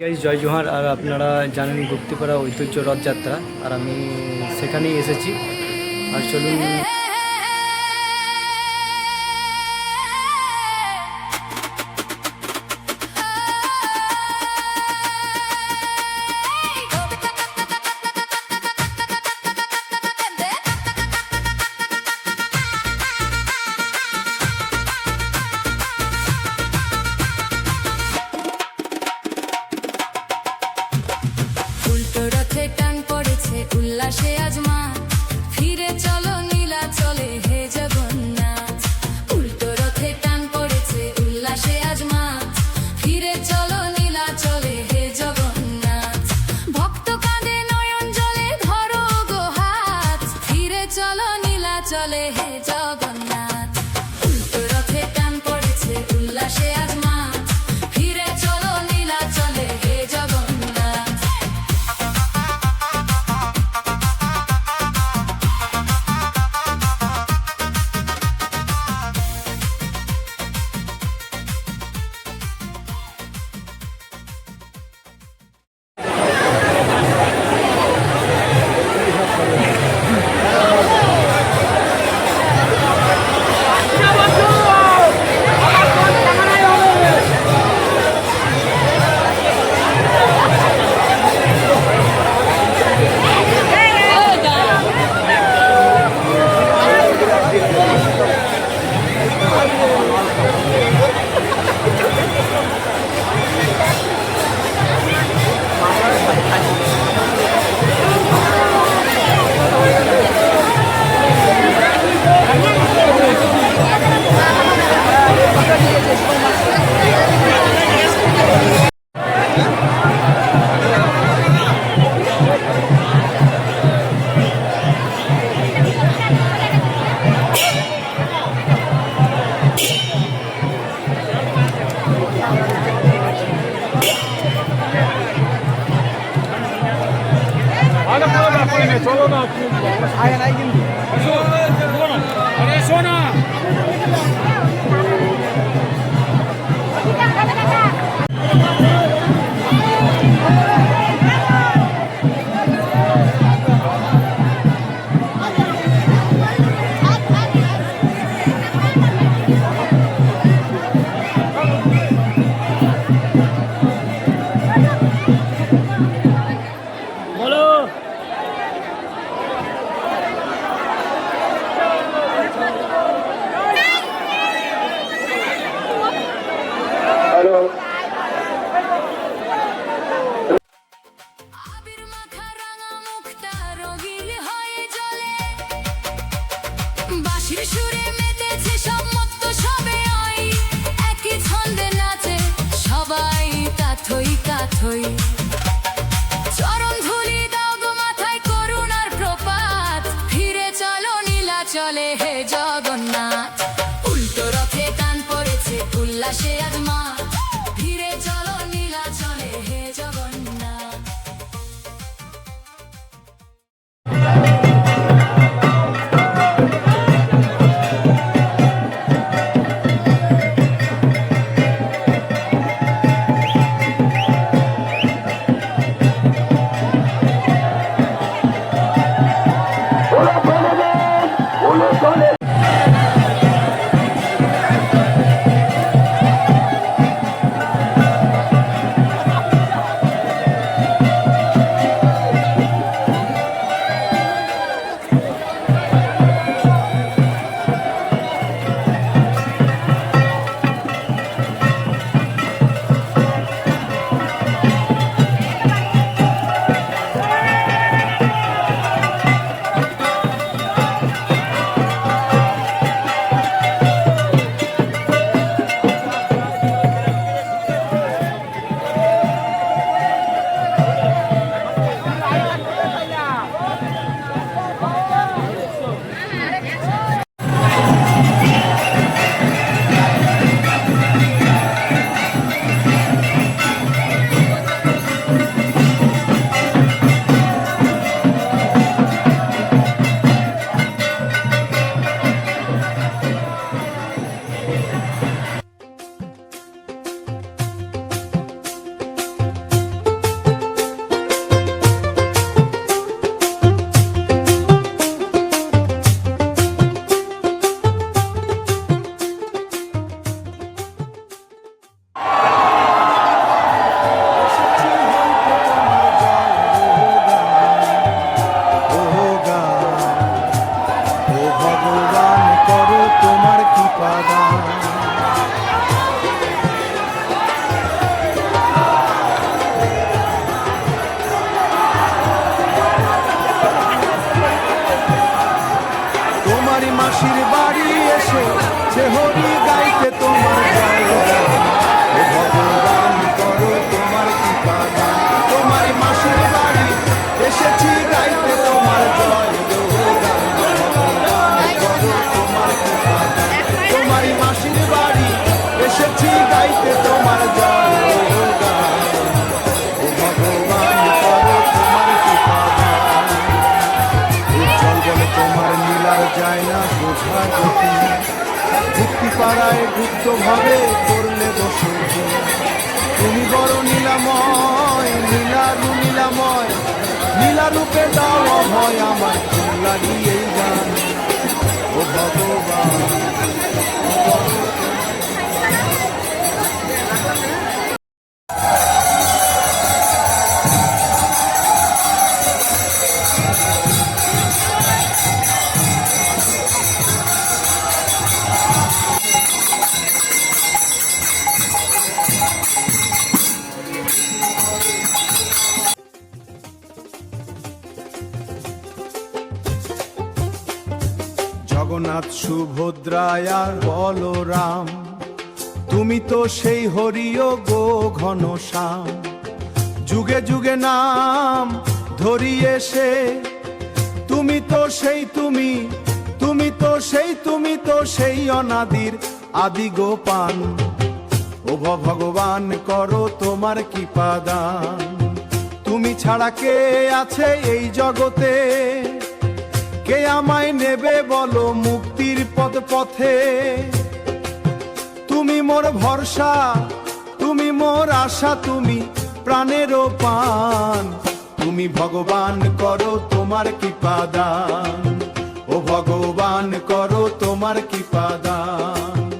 Guys জয় জোহার। আর আপনারা জানেন গুপ্তিপাড়া ঐতিহ্য রথযাত্রা, আর আমি সেখানেই এসেছি। আর চলুন উল্লাসে আজ মা ফিরে চলো নীলাচলে হে জগন্নাথ। উল্টো রথে টান পড়েছে উল্লাসে আজ মা ফিরে চলো নীলাচলে হে জগন্নাথ। ভক্ত কাঁদে নয়ন জলে ধরো গো হাত ফিরে চলো নীলাচলে হে জগন্নাথ। উল্টো রথে টান পড়েছে উল্লাসে আজ মা ফিরে চলো নীলাচলে হে জগন্নাথ। চলো না আয় নাই কিন্তু শোনা বাঁশির সুরে মেতেছে সব মত্ত সবে ওই একই ছন্দে নাচে সবাই কাথই কাথই। চরণ ধুলি দাও গো মাথায় করুণার প্রপাত ফিরে চলো নীলাচলে হে জগন্নাথ। উল্টো রথে টান পড়েছে উল্লাসে আজ মা ফিরে চলো নীলাচলে হে জগন্নাথ। মুক্তভাবে করলে বসে তুমি বড় নীলাময়, নীলারু নীলাময়, নীলারূপে দাও অভয় আমার ফুল লাগিয়ে গান। ও ভগবান জগন্নাথ সুভদ্রায় আর বলরাম, তুমি তো সেই হরিও গো ঘনশ্যাম। যুগে যুগে নাম ধরিয়ে সে, তুমি তো সেই তুমি, তুমি তো সেই, তুমি তো সেই অনাদির আদি গোপান। ও ভগবান করো তোমার কৃপা দান, তুমি ছাড়া কে আছে এই জগতে? কে আমায় নেবে বলো মুক্তির পথ পথে? তুমি মোর ভরসা, তুমি মোর আশা, তুমি প্রাণেরও পান। তুমি ভগবান করো তোমার কৃপা দান, ও ভগবান করো তোমার কৃপা দান।